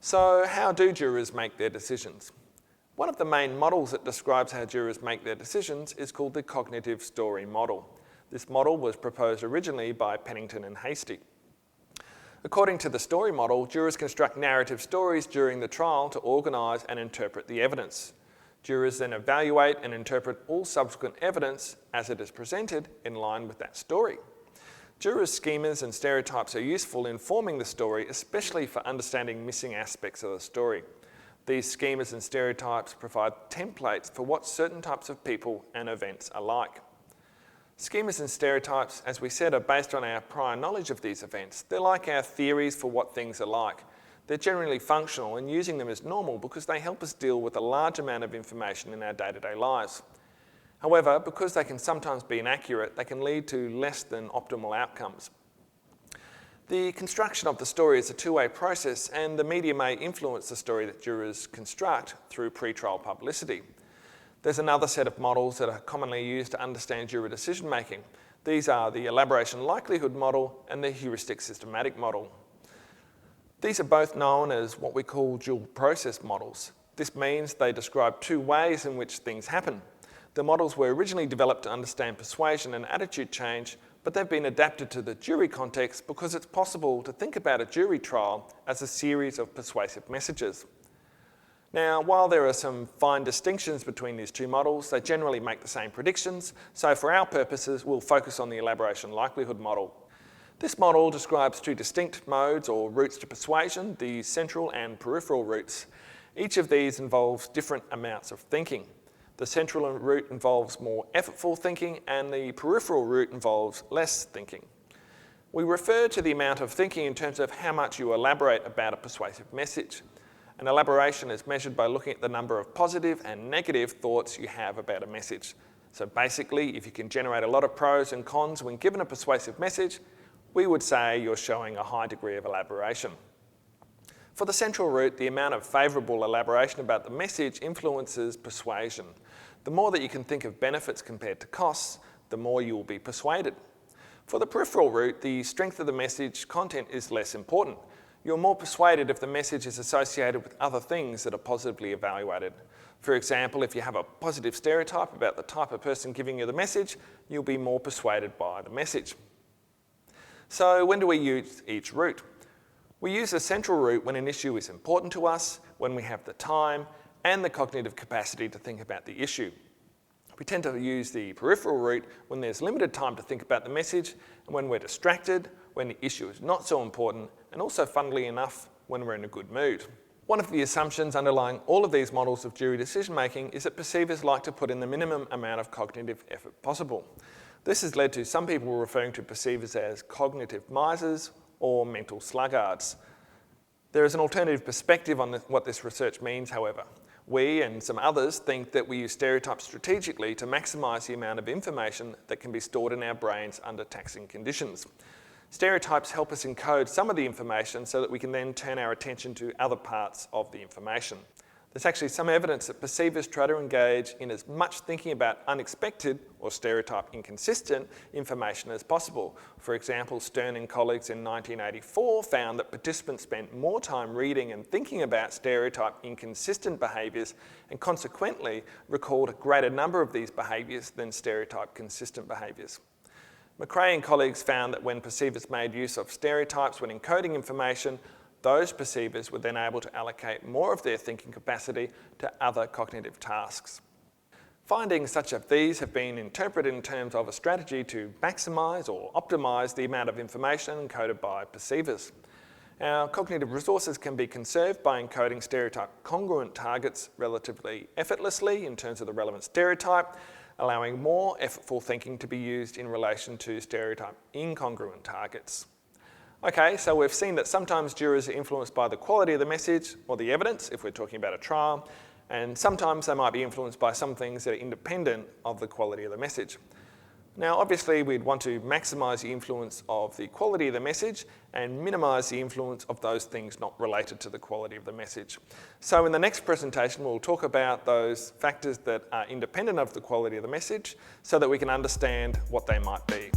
So how do jurors make their decisions? One of the main models that describes how jurors make their decisions is called the cognitive story model. This model was proposed originally by Pennington and Hastie. According to the story model, jurors construct narrative stories during the trial to organise and interpret the evidence. Jurors then evaluate and interpret all subsequent evidence as it is presented in line with that story. Jurors' schemas and stereotypes are useful in forming the story, especially for understanding missing aspects of the story. These schemas and stereotypes provide templates for what certain types of people and events are like. Schemas and stereotypes, as we said, are based on our prior knowledge of these events. They're like our theories for what things are like. They're generally functional, and using them is normal because they help us deal with a large amount of information in our day-to-day lives. However, because they can sometimes be inaccurate, they can lead to less than optimal outcomes. The construction of the story is a two-way process, and the media may influence the story that jurors construct through pre-trial publicity. There's another set of models that are commonly used to understand juror decision-making. These are the elaboration likelihood model and the heuristic systematic model. These are both known as what we call dual process models. This means they describe two ways in which things happen. The models were originally developed to understand persuasion and attitude change, but they've been adapted to the jury context because it's possible to think about a jury trial as a series of persuasive messages. Now, while there are some fine distinctions between these two models, they generally make the same predictions, so for our purposes, we'll focus on the elaboration likelihood model. This model describes two distinct modes or routes to persuasion, the central and peripheral routes. Each of these involves different amounts of thinking. The central route involves more effortful thinking, and the peripheral route involves less thinking. We refer to the amount of thinking in terms of how much you elaborate about a persuasive message. An elaboration is measured by looking at the number of positive and negative thoughts you have about a message. So basically, if you can generate a lot of pros and cons when given a persuasive message, we would say you're showing a high degree of elaboration. For the central route, the amount of favourable elaboration about the message influences persuasion. The more that you can think of benefits compared to costs, the more you will be persuaded. For the peripheral route, the strength of the message content is less important. You're more persuaded if the message is associated with other things that are positively evaluated. For example, if you have a positive stereotype about the type of person giving you the message, you'll be more persuaded by the message. So when do we use each route? We use the central route when an issue is important to us, when we have the time and the cognitive capacity to think about the issue. We tend to use the peripheral route when there's limited time to think about the message and when we're distracted, when the issue is not so important, and also, funnily enough, when we're in a good mood. One of the assumptions underlying all of these models of jury decision-making is that perceivers like to put in the minimum amount of cognitive effort possible. This has led to some people referring to perceivers as cognitive misers or mental sluggards. There is an alternative perspective on what this research means, however. We and some others think that we use stereotypes strategically to maximise the amount of information that can be stored in our brains under taxing conditions. Stereotypes help us encode some of the information so that we can then turn our attention to other parts of the information. There's actually some evidence that perceivers try to engage in as much thinking about unexpected or stereotype inconsistent information as possible. For example, Stern and colleagues in 1984 found that participants spent more time reading and thinking about stereotype inconsistent behaviours and consequently recalled a greater number of these behaviours than stereotype consistent behaviours. McRae and colleagues found that when perceivers made use of stereotypes when encoding information, those perceivers were then able to allocate more of their thinking capacity to other cognitive tasks. Findings such as these have been interpreted in terms of a strategy to maximise or optimise the amount of information encoded by perceivers. Our cognitive resources can be conserved by encoding stereotype congruent targets relatively effortlessly in terms of the relevant stereotype, allowing more effortful thinking to be used in relation to stereotype incongruent targets. Okay, so we've seen that sometimes jurors are influenced by the quality of the message or the evidence, if we're talking about a trial, and sometimes they might be influenced by some things that are independent of the quality of the message. Now, obviously, we'd want to maximise the influence of the quality of the message and minimise the influence of those things not related to the quality of the message. So in the next presentation, we'll talk about those factors that are independent of the quality of the message so that we can understand what they might be.